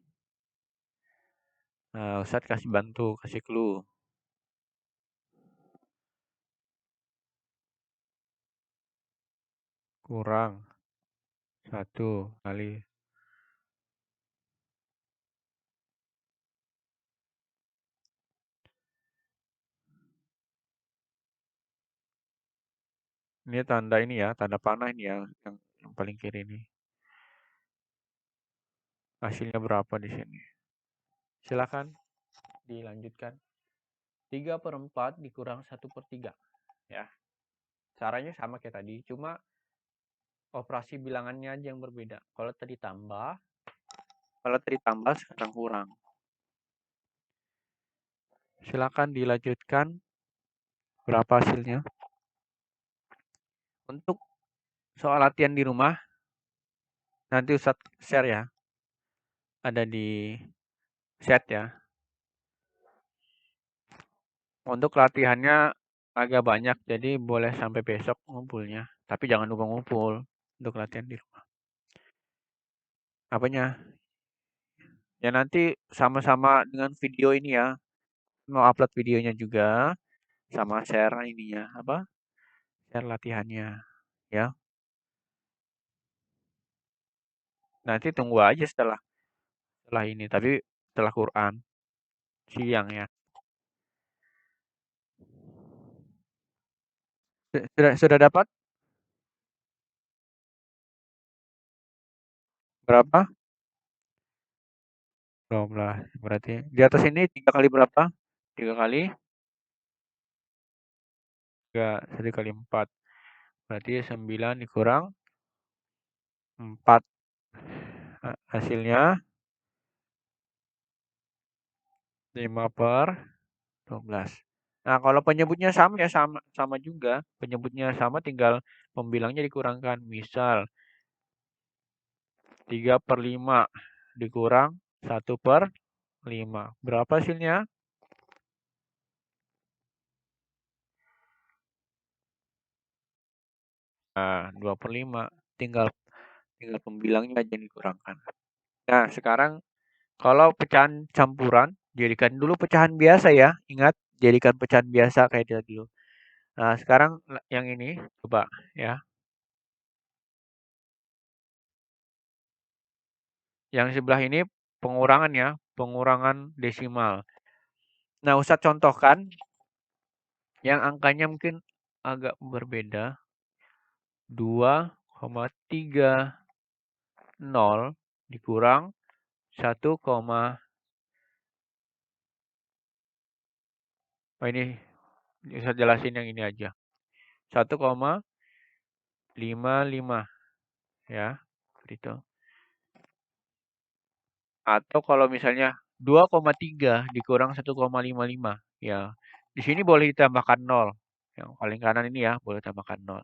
A: Nah, Ustadz kasih bantu, kasih clue. Kurang 1 kali. Ini tanda ini ya, tanda panah ini ya, yang paling kiri ini. Hasilnya berapa di sini? Silakan dilanjutkan. 3/4 dikurang 1/3. Ya. Caranya sama kayak tadi, cuma operasi bilangannya aja yang berbeda. Kalau tadi tambah, sekarang kurang. Silakan dilanjutkan. Berapa hasilnya? Untuk soal latihan di rumah, nanti Ustadz share ya. Ada di chat ya. Untuk latihannya agak banyak, jadi boleh sampai besok ngumpulnya. Tapi jangan lupa ngumpul untuk latihan di rumah. Apanya? Ya nanti sama-sama dengan video ini ya. Mau upload videonya juga sama share ininya apa? Share latihannya ya. Nanti tunggu aja setelah ini, tapi setelah Quran siang ya. Sudah dapat berapa? 12. Berarti di atas ini 3 kali berapa? 3 kali 1 kali 4. Berarti 9 dikurang 4. Hasilnya 5/12. Nah, kalau penyebutnya sama ya sama juga. Penyebutnya sama, tinggal pembilangnya dikurangkan. Misal 3/5 dikurang 1/5. Berapa hasilnya? Nah, 2/5. Tinggal pembilangnya aja yang dikurangkan. Nah, sekarang kalau pecahan campuran, jadikan dulu pecahan biasa ya. Ingat, jadikan pecahan biasa kayak dia dulu. Nah, sekarang yang ini coba ya. Yang sebelah ini pengurangan ya, pengurangan desimal. Nah, Ustadz contohkan yang angkanya mungkin agak berbeda. 2,30 dikurang 1, oh ini bisa jelasin yang ini aja. 1,55 ya. Gitu. Atau kalau misalnya 2,3 dikurang 1,55 ya. Di sini boleh ditambahkan 0. Yang paling kanan ini ya, boleh tambahkan 0.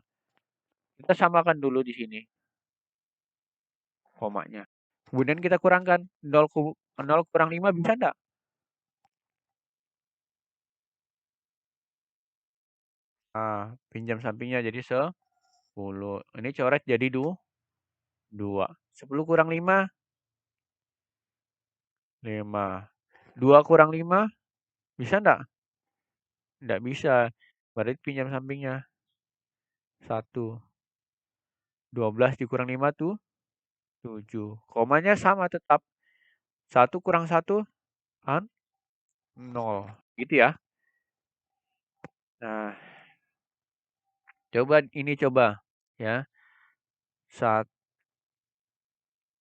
A: Kita samakan dulu di sini komanya. Kemudian kita kurangkan 0 kurang 5 bisa enggak? Nah, pinjam sampingnya jadi 10. Ini coret jadi 2. 10 kurang 5, 5. 2 kurang 5, bisa enggak? Enggak bisa. Berarti pinjam sampingnya 1. 12 dikurang 5 tuh 7. Komanya sama tetap. 1 kurang 1 kan 0. Gitu ya. Nah, coba ya.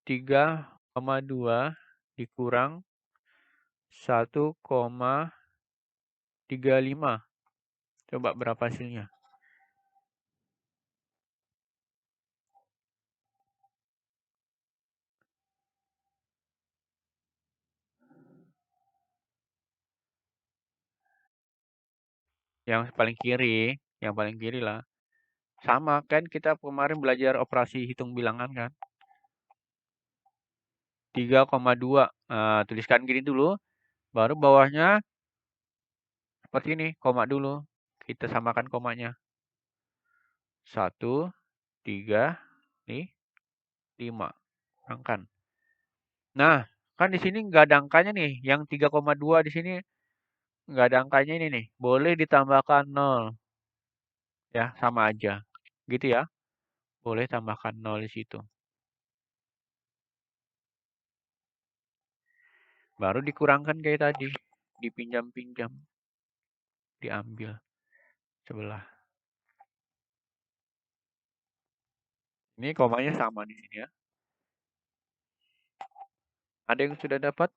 A: 3,2 dikurang 1,35. Coba berapa hasilnya? Yang paling kiri lah. Sama kan kita kemarin belajar operasi hitung bilangan kan. 3,2. Nah, tuliskan gini dulu. Baru bawahnya seperti ini, koma dulu. Kita samakan komanya. 1, 3, 5. Kurangkan. Nah, Kan di sini nggak ada angkanya nih. Yang 3,2 di sini nggak ada angkanya ini nih. Boleh ditambahkan 0. Ya, sama aja. Gitu ya. Boleh tambahkan 0 di situ. Baru dikurangkan kayak tadi. Dipinjam-pinjam. Diambil sebelah. Ini komanya sama di sini ya. Ada yang sudah dapat?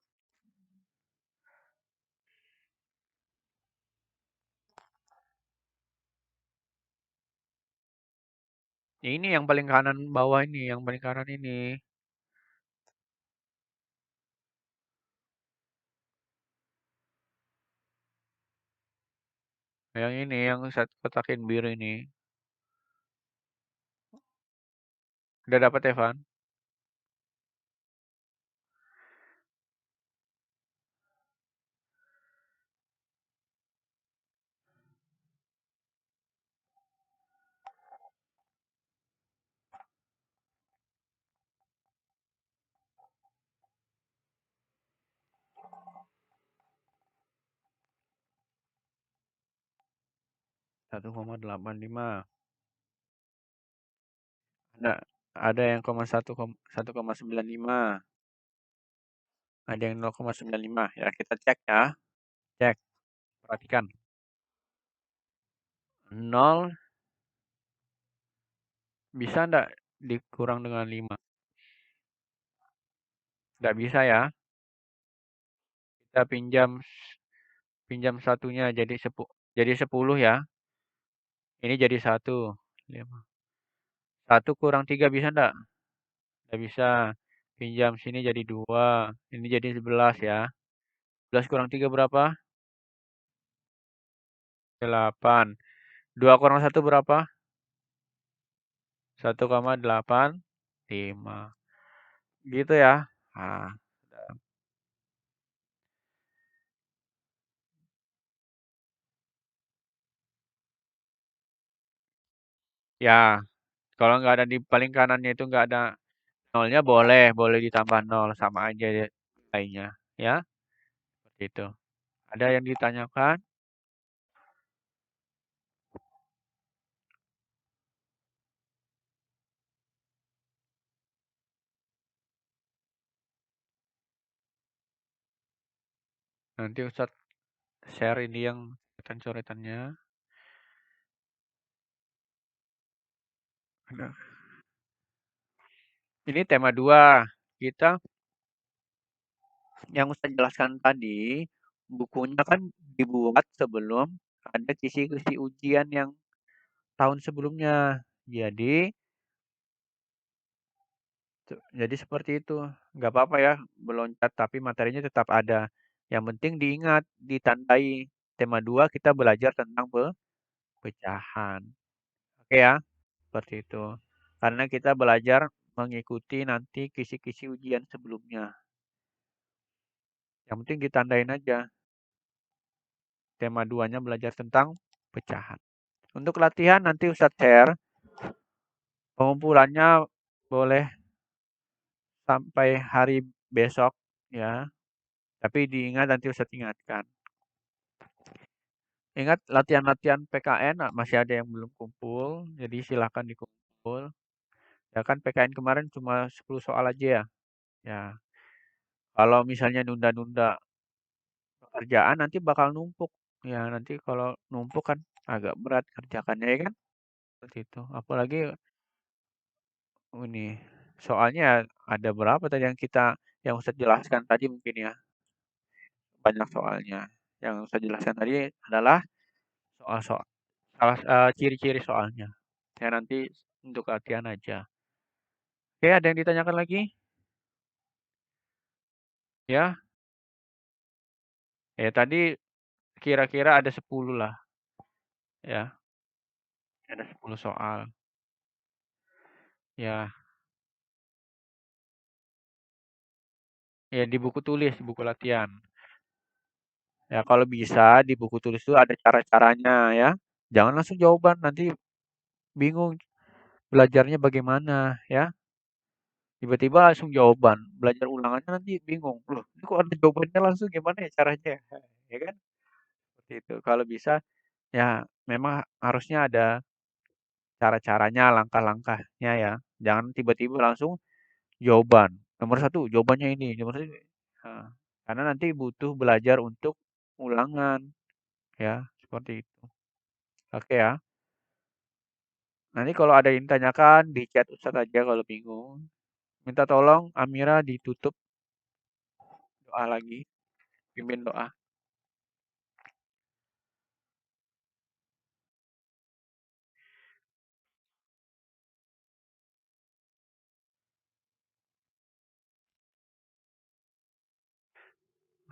A: Ini yang paling kanan bawah ini. Yang paling kanan ini. Yang ini. Yang saya kotakin biru ini. Udah dapat Evan? 1,85. Ada yang 1,95. Ada yang 0,95. Ya, kita cek ya. Cek. Perhatikan. 0 bisa enggak dikurang dengan 5? Enggak bisa ya. Kita pinjam satunya jadi 10 ya. Ini jadi 1. 1 kurang 3 bisa enggak? Enggak bisa. Pinjam sini jadi 2. Ini jadi 11 ya. 11 kurang 3 berapa? 8. 2 kurang 1 berapa? 1,85. Gitu ya. Nah, ya, kalau nggak ada di paling kanannya itu nggak ada nolnya boleh ditambah 0 sama aja nilainya ya. Seperti itu. Ada yang ditanyakan? Nanti Ustadz share ini yang coretan-coretannya. Ini tema 2. Kita yang Ustadz jelaskan tadi, bukunya kan dibuat sebelum ada kisi-kisi ujian yang tahun sebelumnya. Jadi seperti itu. Nggak apa-apa ya meloncat, tapi materinya tetap ada. Yang penting diingat, ditandai tema 2 kita belajar tentang pecahan. Oke ya, seperti itu. Karena kita belajar mengikuti nanti kisi-kisi ujian sebelumnya. Yang penting ditandain aja. Tema 2-nya belajar tentang pecahan. Untuk latihan nanti Ustadz share. Pengumpulannya boleh sampai hari besok ya. Tapi diingat nanti Ustadz ingatkan. Ingat latihan-latihan PKN masih ada yang belum kumpul, jadi silahkan dikumpul. Ya kan PKN kemarin cuma 10 soal aja ya. Ya, kalau misalnya nunda-nunda pekerjaan nanti bakal numpuk. Ya, nanti kalau numpuk kan agak berat kerjakannya ya kan? Seperti itu. Apalagi ini soalnya ada berapa tadi yang Ustadz jelaskan tadi mungkin ya. Banyak soalnya. Yang saya jelaskan tadi adalah soal-soal ciri-ciri soalnya. Ya nanti untuk latihan aja. Oke, ada yang ditanyakan lagi? Ya, ya tadi kira-kira ada 10 lah. Ya, ada 10 soal. Ya, ya di buku tulis, buku latihan. Ya, kalau bisa di buku tulis itu ada cara-caranya ya. Jangan langsung jawaban, nanti bingung belajarnya bagaimana ya. Tiba-tiba langsung jawaban, belajar ulangannya nanti bingung, "Loh, ini kok ada jawabannya langsung gimana ya caranya?" Ya kan? Seperti itu. Kalau bisa ya memang harusnya ada cara-caranya, langkah-langkahnya ya. Jangan tiba-tiba langsung jawaban. Nomor satu, jawabannya ini. Nomor satu. Nah, karena nanti butuh belajar untuk ulangan ya, seperti itu. Oke ya. Nanti kalau ada yang ditanyakan di chat Ustadz aja kalau bingung. Minta tolong Amira ditutup doa lagi, pimpin doa.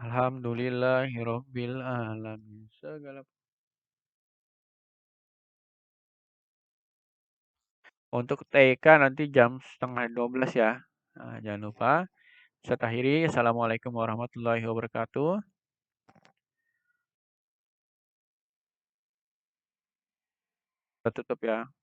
A: Alhamdulillahirabbil alamin. Segala untuk TK nanti jam setengah 12 ya. Nah, jangan lupa. Saya akhiri. Assalamualaikum warahmatullahi wabarakatuh. Kita tutup ya.